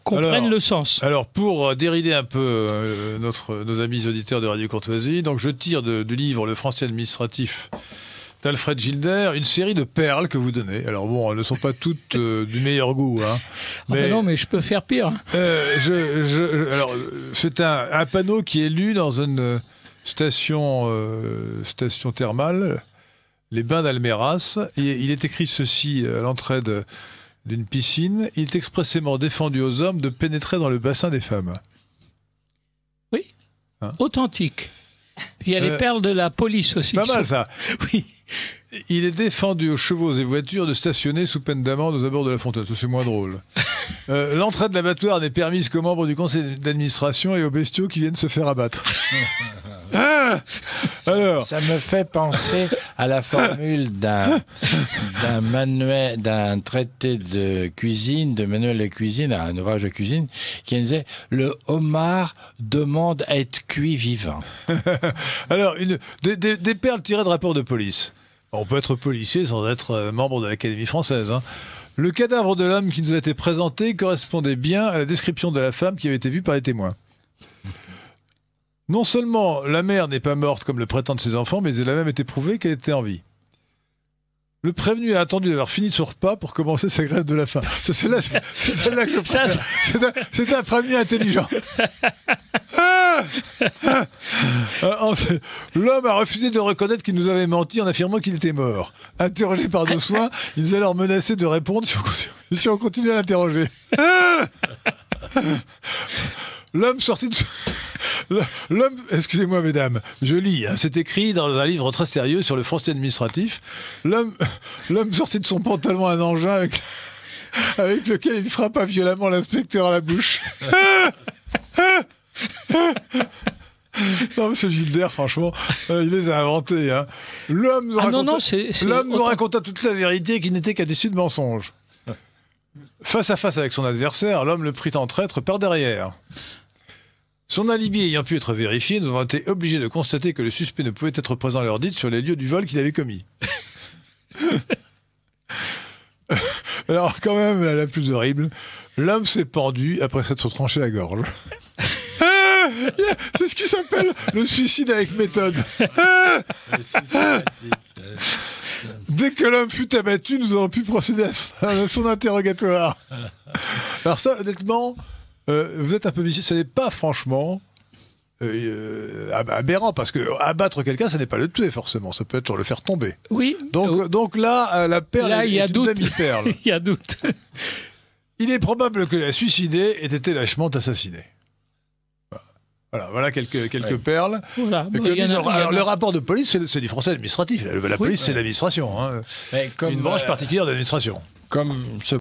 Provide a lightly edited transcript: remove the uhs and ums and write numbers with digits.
comprennent le sens. Alors, pour dérider un peu nos amis auditeurs de Radio Courtoisie, donc je tire du livre Le français administratif d'Alfred Gilder, une série de perles que vous donnez. Alors bon, elles ne sont pas toutes du meilleur goût. Hein, mais... non, mais je peux faire pire. Alors, c'est un panneau qui est lu dans une station thermale, les Bains d'Alméras. Il est écrit ceci à l'entrée d'une piscine. Il est expressément défendu aux hommes de pénétrer dans le bassin des femmes. Oui, hein? Authentique. Puis il y a les perles de la police aussi. Pas mal ça. Oui. Il est défendu aux chevaux et voitures de stationner sous peine d'amende aux abords de la fontaine. Ça, c'est moins drôle. L'entrée de l'abattoir n'est permise qu'aux membres du conseil d'administration et aux bestiaux qui viennent se faire abattre. Alors, ça me fait penser à la formule d'un manuel, d'un traité de cuisine, de manuel de cuisine, un ouvrage de cuisine, qui disait « Le homard demande à être cuit vivant ». Alors, des perles tirées de rapports de police. On peut être policier sans être membre de l'Académie française. Hein. Le cadavre de l'homme qui nous a été présenté correspondait bien à la description de la femme qui avait été vue par les témoins. Non seulement la mère n'est pas morte comme le prétendent ses enfants, mais il a même été prouvé qu'elle était en vie. Le prévenu a attendu d'avoir fini son repas pour commencer sa grève de la faim. C'est celle-là que je préfère. C'est un prévenu intelligent. L'homme a refusé de reconnaître qu'il nous avait menti en affirmant qu'il était mort. Interrogé par nos soins, il nous a alors menacé de répondre si on continuait à l'interroger. L'homme sorti de... L'homme, excusez-moi mesdames, je lis, hein, c'est écrit dans un livre très sérieux sur le français administratif. L'homme sortit de son pantalon un engin avec lequel il frappa violemment l'inspecteur à la bouche. Non, monsieur Gilder, franchement, il les a inventés. Hein. L'homme nous raconta toute la vérité qui n'était qu'à d'issus de mensonges. Face à face avec son adversaire, l'homme le prit en traître par derrière. Son alibi ayant pu être vérifié, nous avons été obligés de constater que le suspect ne pouvait être présent à l'heure dite sur les lieux du vol qu'il avait commis. Alors, quand même, la plus horrible, l'homme s'est pendu après s'être tranché la gorge. C'est ce qui s'appelle le suicide avec méthode. Dès que l'homme fut abattu, nous avons pu procéder à son interrogatoire. Alors ça, honnêtement... vous êtes un peu vicieux, ce n'est pas franchement aberrant, parce que abattre quelqu'un, ça n'est pas le tuer forcément, ça peut être le faire tomber. Oui. Donc là, la perle est une demi-perle. Il y a doute. Il est probable que la suicidée ait été lâchement assassinée. Voilà quelques perles. Voilà. Le rapport de police, c'est du français administratif. La police, c'est l'administration. Hein. Une branche particulière d'administration. Comme ce